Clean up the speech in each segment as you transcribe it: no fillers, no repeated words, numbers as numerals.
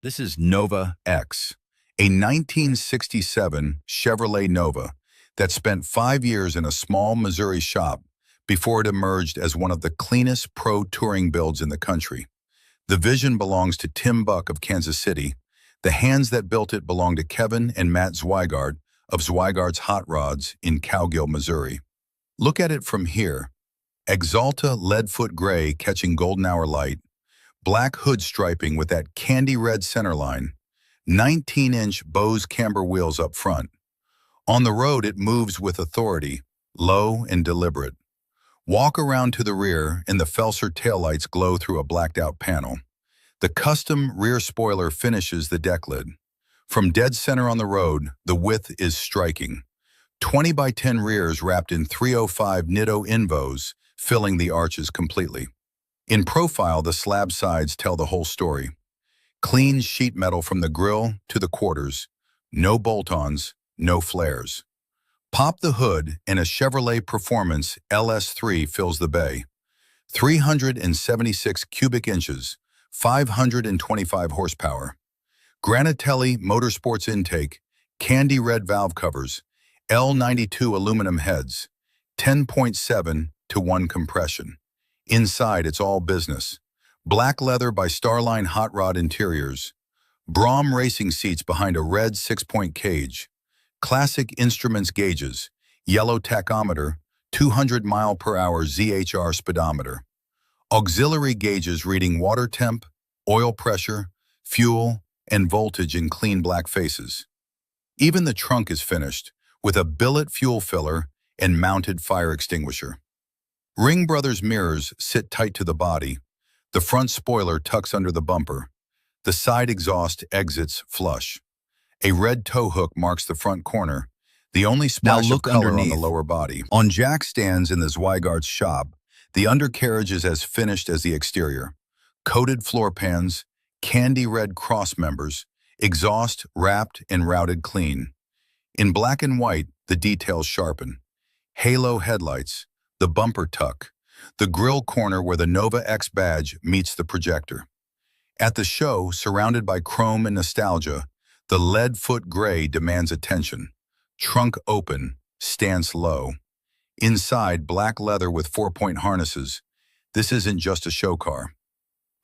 This is Nova X, a 1967 Chevrolet Nova that spent 5 years in a small Missouri shop before it emerged as one of the cleanest pro touring builds in the country. The vision belongs to Tim Buck of Kansas City. The hands that built it belong to Kevin and Matt Zwygart of Zwygart's Hot Rods in Cowgill, Missouri. Look at it from here. Axalta leadfoot gray catching golden hour light, black hood striping with that candy red centerline, 19-inch Boze Camber wheels up front. On the road, it moves with authority, low and deliberate. Walk around to the rear and the Felser taillights glow through a blacked-out panel. The custom rear spoiler finishes the deck lid. From dead center on the road, the width is striking. 20 by 10 rears wrapped in 305 Nitto Invos, filling the arches completely. In profile, the slab sides tell the whole story. Clean sheet metal from the grille to the quarters, no bolt-ons, no flares. Pop the hood and a Chevrolet Performance LS3 fills the bay. 376 cubic inches, 525 horsepower. Granatelli Motor Sports intake, candy red valve covers, L92 aluminum heads, 10.7 to 1 compression. Inside, it's all business. Black leather by Starline hot rod interiors. Brom racing seats behind a red 6-point cage. Classic instruments gauges. Yellow tachometer. 200 mile/hour ZHR speedometer. Auxiliary gauges reading water temp, oil pressure, fuel, and voltage in clean black faces. Even the trunk is finished, with a billet fuel filler and mounted fire extinguisher. Ring Brothers mirrors sit tight to the body. The front spoiler tucks under the bumper. The side exhaust exits flush. A red tow hook marks the front corner, the only splash of color on the lower body. On jack stands in the Zwygart's shop, the undercarriage is as finished as the exterior. Coated floor pans, candy red cross members, exhaust wrapped and routed clean. In black and white, the details sharpen. Halo headlights, the bumper tuck, the grille corner where the Nova X badge meets the projector. At the show, surrounded by chrome and nostalgia, the leadfoot gray demands attention. Trunk open, stance low. Inside, black leather with 4-point harnesses. This isn't just a show car.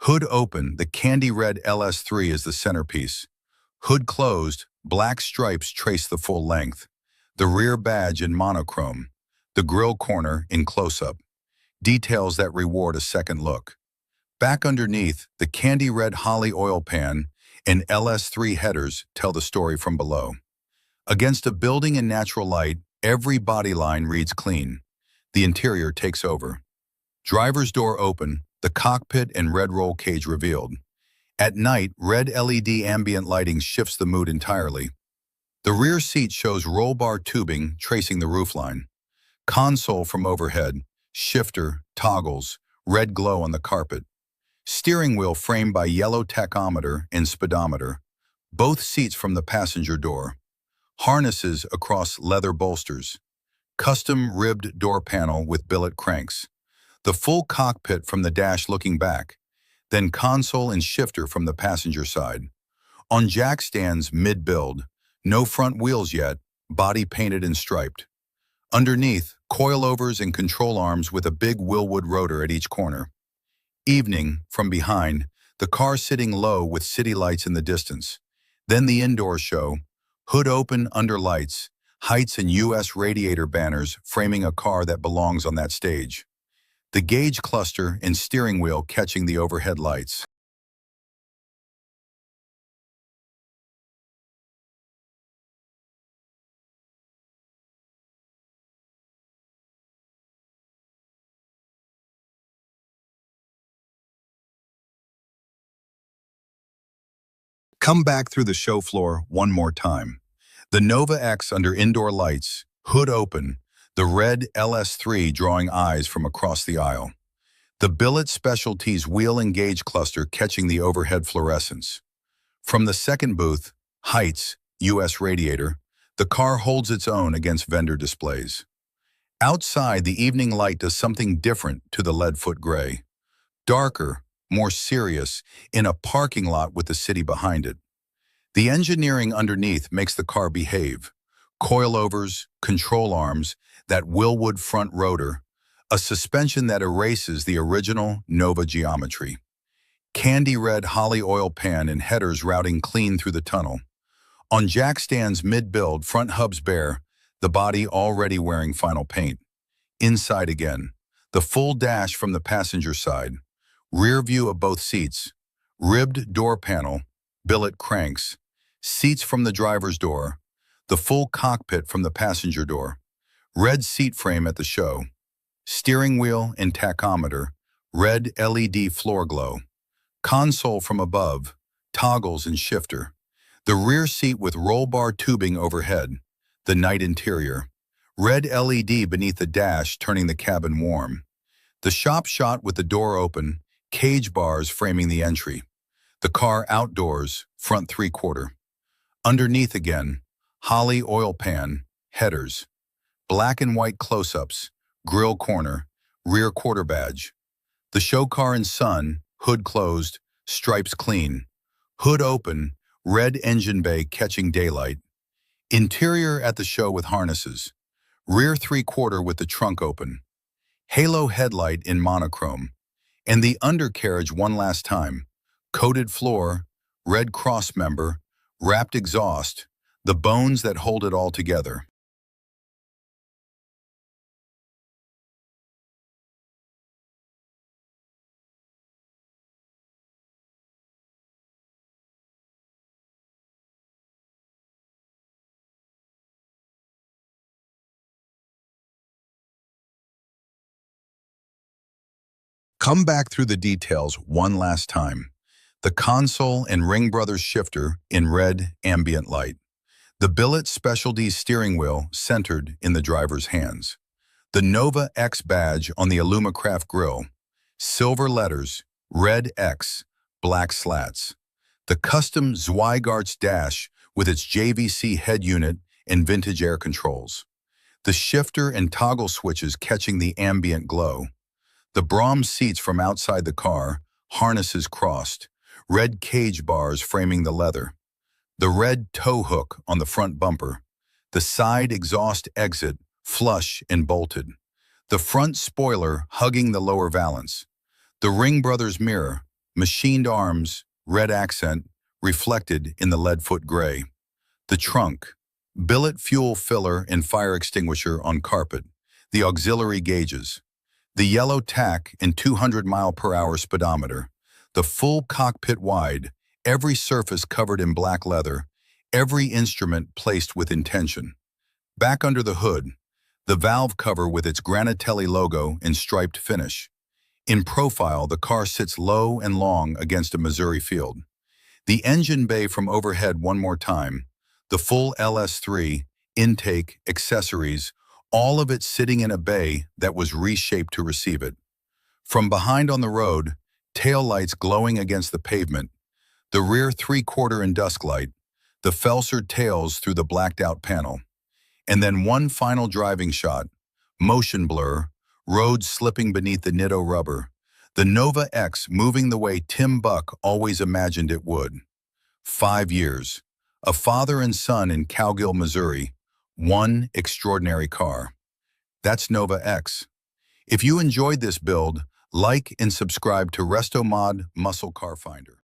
Hood open, the candy red LS3 is the centerpiece. Hood closed, black stripes trace the full length. The rear badge in monochrome. The grille corner in close-up. Details that reward a second look. Back underneath, the candy red Holly oil pan and LS3 headers tell the story from below. Against a building in natural light, every body line reads clean. The interior takes over. Driver's door open, the cockpit and red roll cage revealed. At night, red LED ambient lighting shifts the mood entirely. The rear seat shows roll bar tubing tracing the roofline. Console from overhead, shifter, toggles, red glow on the carpet. Steering wheel framed by yellow tachometer and speedometer. Both seats from the passenger door. Harnesses across leather bolsters. Custom ribbed door panel with billet cranks. The full cockpit from the dash looking back. Then console and shifter from the passenger side. On jack stands mid-build. No front wheels yet, body painted and striped. Underneath, coilovers and control arms with a big Wilwood rotor at each corner. Evening, from behind, the car sitting low with city lights in the distance. Then the indoor show, hood open under lights, Heights and U.S. radiator banners framing a car that belongs on that stage. The gauge cluster and steering wheel catching the overhead lights. Come back through the show floor one more time. The Nova X under indoor lights, hood open, the red LS3 drawing eyes from across the aisle. The Billet Specialties wheel and gauge cluster catching the overhead fluorescence. From the second booth, Heights, U.S. radiator, the car holds its own against vendor displays. Outside, the evening light does something different to the leadfoot gray. Darker, more serious, in a parking lot with the city behind it. The engineering underneath makes the car behave. Coilovers, control arms, that Wilwood front rotor, a suspension that erases the original Nova geometry. Candy red Holly oil pan and headers routing clean through the tunnel. On jack stands mid-build, front hubs bare, the body already wearing final paint. Inside again, the full dash from the passenger side, rear view of both seats, ribbed door panel, billet cranks, seats from the driver's door, the full cockpit from the passenger door, red seat frame at the show, steering wheel and tachometer, red LED floor glow, console from above, toggles and shifter, the rear seat with roll bar tubing overhead, the night interior, red LED beneath the dash turning the cabin warm, the shop shot with the door open, cage bars framing the entry, the car outdoors, front three-quarter. Underneath again, Holly oil pan, headers, black and white close-ups, grille corner, rear quarter badge. The show car and sun, hood closed, stripes clean. Hood open, red engine bay catching daylight. Interior at the show with harnesses. Rear three-quarter with the trunk open. Halo headlight in monochrome. And the undercarriage one last time. Coated floor, red cross member, wrapped exhaust, the bones that hold it all together. Come back through the details one last time. The console and Ring Brothers shifter in red ambient light. The billet specialties steering wheel centered in the driver's hands. The Nova X badge on the Alumacraft grille. Silver letters, red X, black slats. The custom Zwygart's dash with its JVC head unit and vintage air controls. The shifter and toggle switches catching the ambient glow. The Brahms seats from outside the car, harnesses crossed, red cage bars framing the leather. The red tow hook on the front bumper. The side exhaust exit, flush and bolted. The front spoiler hugging the lower valance. The Ring Brothers mirror, machined arms, red accent, reflected in the leadfoot gray. The trunk, billet fuel filler and fire extinguisher on carpet. The auxiliary gauges. The yellow tack and 200-mile-per-hour speedometer, the full cockpit wide, every surface covered in black leather, every instrument placed with intention. Back under the hood, the valve cover with its Granatelli logo and striped finish. In profile, the car sits low and long against a Missouri field. The engine bay from overhead one more time, the full LS3, intake, accessories, all of it sitting in a bay that was reshaped to receive it. From behind on the road, tail lights glowing against the pavement, the rear three-quarter and dusk light, the Felser tails through the blacked-out panel. And then one final driving shot, motion blur, road slipping beneath the Nitto rubber, the Nova X moving the way Tim Buck always imagined it would. 5 years, a father and son in Cowgill, Missouri, one extraordinary car. That's Nova X. If you enjoyed this build, like and subscribe to Restomod Muscle Car Finder.